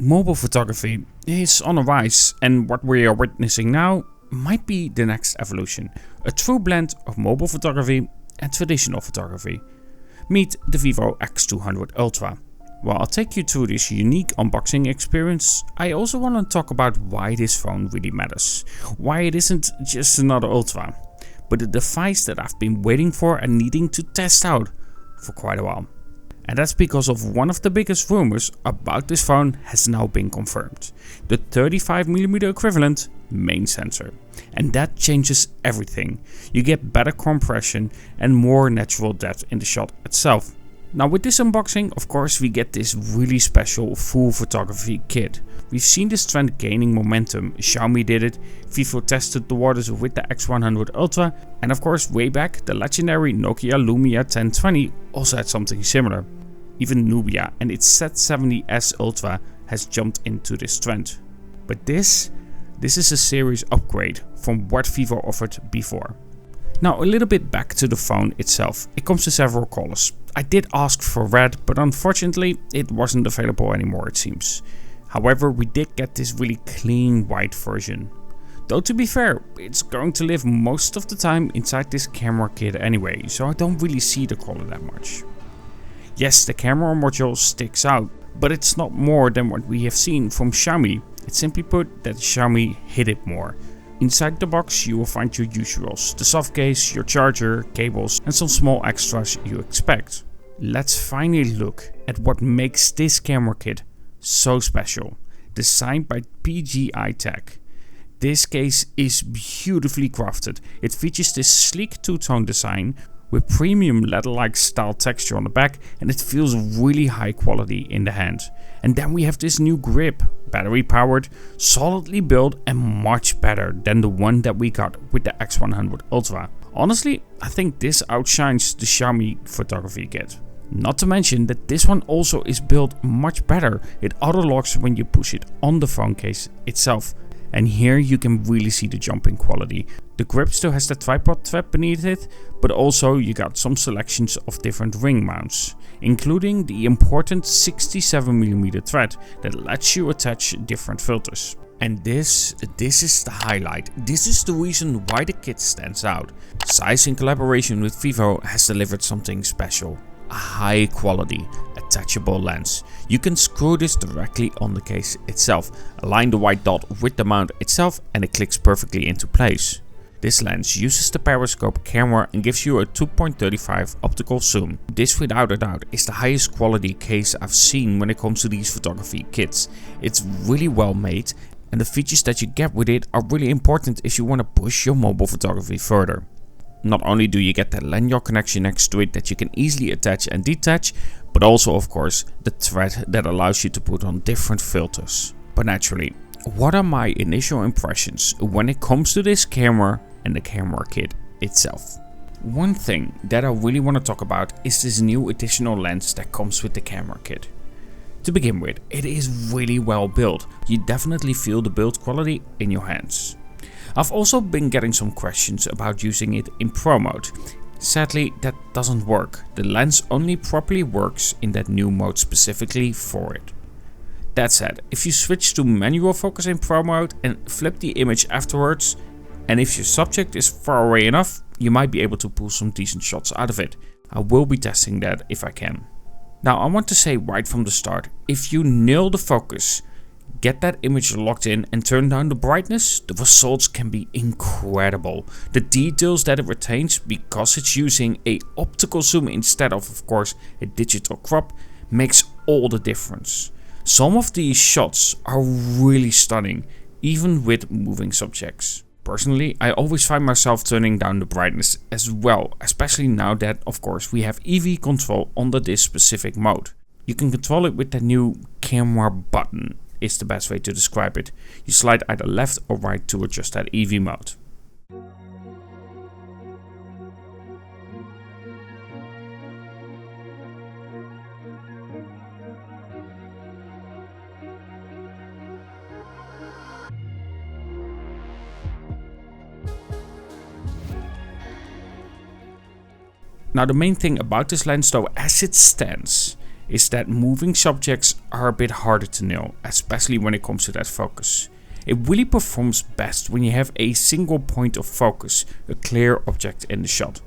Mobile photography is on a rise, and what we are witnessing now might be the next evolution. A true blend of mobile photography and traditional photography. Meet the Vivo X200 Ultra. While I'll take you through this unique unboxing experience, I also want to talk about why this phone really matters. Why it isn't just another Ultra, but a device that I've been waiting for and needing to test out for quite a while. And that's because of one of the biggest rumors about this phone has now been confirmed. The 35mm equivalent main sensor. And that changes everything. You get better compression and more natural depth in the shot itself. Now with this unboxing, of course, we get this really special full photography kit. We've seen this trend gaining momentum. Xiaomi did it, Vivo tested the waters with the X100 Ultra, and of course way back the legendary Nokia Lumia 1020 also had something similar. Even Nubia and its Z70S Ultra has jumped into this trend. But this is a serious upgrade from what Vivo offered before. Now a little bit back to the phone itself. It comes in several colors. I did ask for red, but unfortunately it wasn't available anymore, it seems. However, we did get this really clean white version. Though to be fair, it's going to live most of the time inside this camera kit anyway, so I don't really see the color that much. Yes, the camera module sticks out, but it's not more than what we have seen from Xiaomi. It's simply put that Xiaomi hid it more. Inside the box you will find your usuals, the soft case, your charger, cables and some small extras you expect. Let's finally look at what makes this camera kit so special. Designed by PGI Tech. This case is beautifully crafted. It features this sleek two-tone design with premium leather-like style texture on the back, and it feels really high quality in the hand. And then we have this new grip, battery powered, solidly built and much better than the one that we got with the X100 Ultra. Honestly, I think this outshines the Xiaomi photography kit. Not to mention that this one also is built much better. It auto locks when you push it on the phone case itself. And here you can really see the jump in quality. The grip still has the tripod thread beneath it, but also you got some selections of different ring mounts, including the important 67mm thread that lets you attach different filters. And this is the highlight. This is the reason why the kit stands out. Zeiss in collaboration with Vivo has delivered something special. A high quality attachable lens. You can screw this directly on the case itself, align the white dot with the mount itself and it clicks perfectly into place. This lens uses the periscope camera and gives you a 2.35 optical zoom. This without a doubt is the highest quality case I've seen when it comes to these photography kits. It's really well made and the features that you get with it are really important if you want to push your mobile photography further. Not only do you get that lanyard connection next to it that you can easily attach and detach, but also of course the thread that allows you to put on different filters. But naturally, what are my initial impressions when it comes to this camera and the camera kit itself? One thing that I really want to talk about is this new additional lens that comes with the camera kit. To begin with, it is really well built. You definitely feel the build quality in your hands. I've also been getting some questions about using it in Pro mode. Sadly, that doesn't work. The lens only properly works in that new mode specifically for it. That said, if you switch to manual focus in Pro mode and flip the image afterwards, and if your subject is far away enough, you might be able to pull some decent shots out of it. I will be testing that if I can. Now I want to say right from the start, if you nail the focus, get that image locked in and turn down the brightness, the results can be incredible. The details that it retains because it's using a optical zoom instead of course a digital crop makes all the difference. Some of these shots are really stunning, even with moving subjects. Personally, I always find myself turning down the brightness as well, especially now that of course we have EV control under this specific mode. You can control it with the new camera button. Is the best way to describe it. You slide either left or right to adjust that EV mode. Now the main thing about this lens though, as it stands, is that moving subjects are a bit harder to nail, especially when it comes to that focus. It really performs best when you have a single point of focus, a clear object in the shot.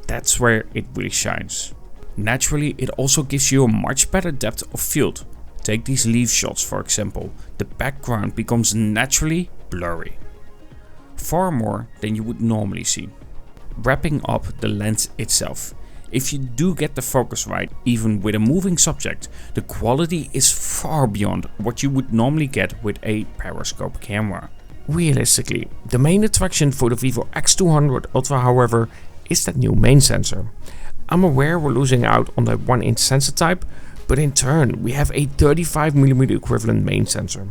That's where it really shines. Naturally, it also gives you a much better depth of field. Take these leaf shots for example, the background becomes naturally blurry. Far more than you would normally see. Wrapping up the lens itself. If you do get the focus right, even with a moving subject, the quality is far beyond what you would normally get with a periscope camera. Realistically, the main attraction for the Vivo X200 Ultra however is that new main sensor. I'm aware we're losing out on the 1-inch sensor type, but in turn we have a 35mm equivalent main sensor.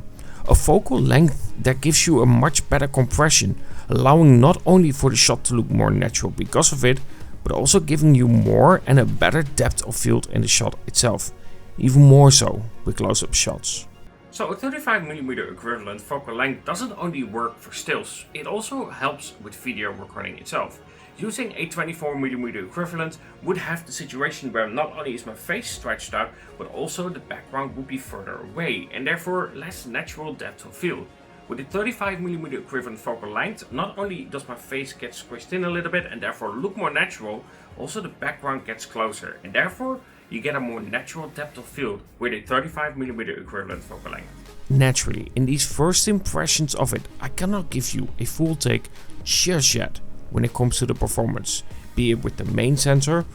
A focal length that gives you a much better compression, allowing not only for the shot to look more natural because of it, but also giving you more and a better depth of field in the shot itself, even more so with close-up shots. So a 35mm equivalent focal length doesn't only work for stills, it also helps with video recording itself. Using a 24mm equivalent would have the situation where not only is my face stretched out, but also the background would be further away and therefore less natural depth of field. With the 35mm equivalent focal length, not only does my face get squished in a little bit and therefore look more natural, also the background gets closer and therefore you get a more natural depth of field with a 35mm equivalent focal length. Naturally, in these first impressions of it, I cannot give you a full take just yet when it comes to the performance, be it with the main sensor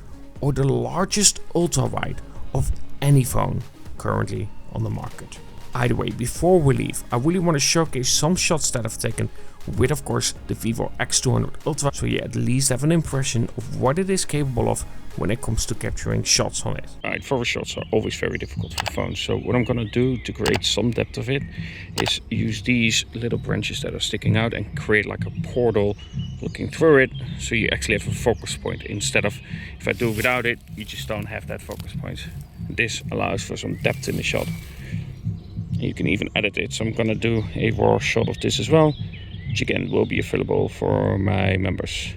or the largest ultra-wide of any phone currently on the market. Either way, before we leave, I really want to showcase some shots that I've taken with of course the Vivo X200 Ultra, so you at least have an impression of what it is capable of when it comes to capturing shots on it. Alright, forward shots are always very difficult for phones, so what I'm gonna do to create some depth of it is use these little branches that are sticking out and create like a portal looking through it, so you actually have a focus point instead of, if I do without it, you just don't have that focus point. This allows for some depth in the shot. You can even edit it, so I'm gonna do a raw shot of this as well, which again will be available for my members.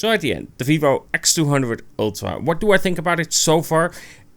So at the end, the Vivo X200 Ultra. What do I think about it so far?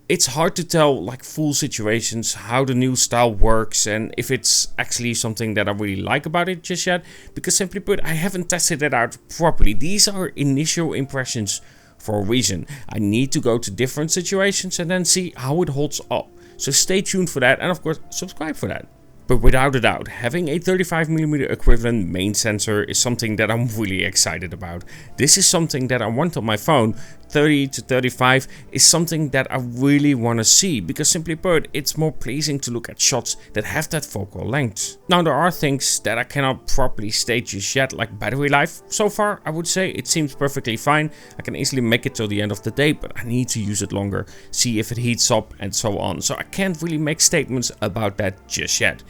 It's hard to tell like full situations, how the new style works and if it's actually something that I really like about it just yet. Because simply put, I haven't tested it out properly. These are initial impressions for a reason. I need to go to different situations and then see how it holds up. So stay tuned for that and of course subscribe for that. But without a doubt, having a 35mm equivalent main sensor is something that I'm really excited about. This is something that I want on my phone 30 to 35 is something that I really want to see, because simply put, it's more pleasing to look at shots that have that focal length. Now there are things that I cannot properly state just yet, like battery life. So far I would say it seems perfectly fine. I can easily make it till the end of the day, but I need to use it longer, see if it heats up and so on. So I can't really make statements about that just yet.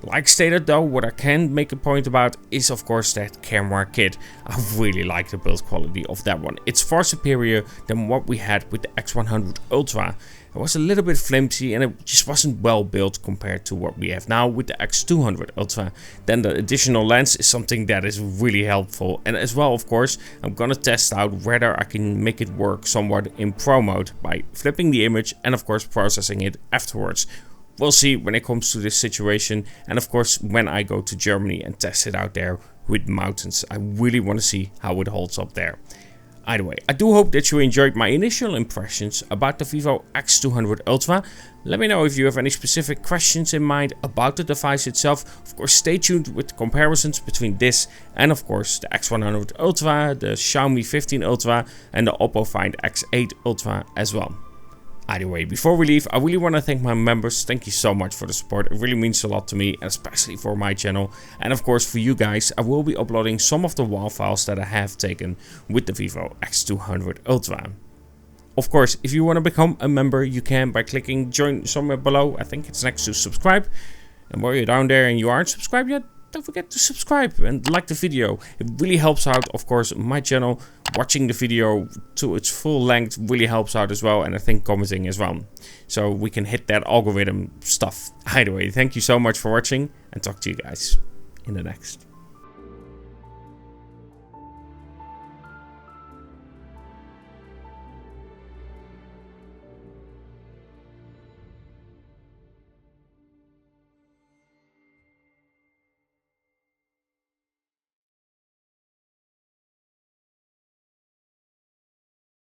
Like stated though, what I can make a point about is of course that camera kit. I really like the build quality of that one. It's far superior than what we had with the X100 Ultra. It was a little bit flimsy and it just wasn't well built compared to what we have now with the X200 Ultra. Then the additional lens is something that is really helpful, and as well of course I'm gonna test out whether I can make it work somewhat in Pro mode by flipping the image and of course processing it afterwards. We'll see when it comes to this situation, and of course when I go to Germany and test it out there with mountains. I really want to see how it holds up there. Either way, I do hope that you enjoyed my initial impressions about the Vivo X200 Ultra. Let me know if you have any specific questions in mind about the device itself. Of course, stay tuned with the comparisons between this and of course the X100 Ultra, the Xiaomi 15 Ultra and the Oppo Find X8 Ultra as well. Either way, before we leave, I really want to thank my members. Thank you so much for the support. It really means a lot to me, and especially for my channel. And of course for you guys, I will be uploading some of the WAV files that I have taken with the Vivo X200 Ultra. Of course, if you want to become a member, you can by clicking join somewhere below. I think it's next to subscribe. And while you're down there and you aren't subscribed yet, don't forget to subscribe and like the video. It really helps out, of course, my channel. Watching the video to its full length really helps out as well, and I think commenting as well. So we can hit that algorithm stuff. Either way, thank you so much for watching, and talk to you guys in the next.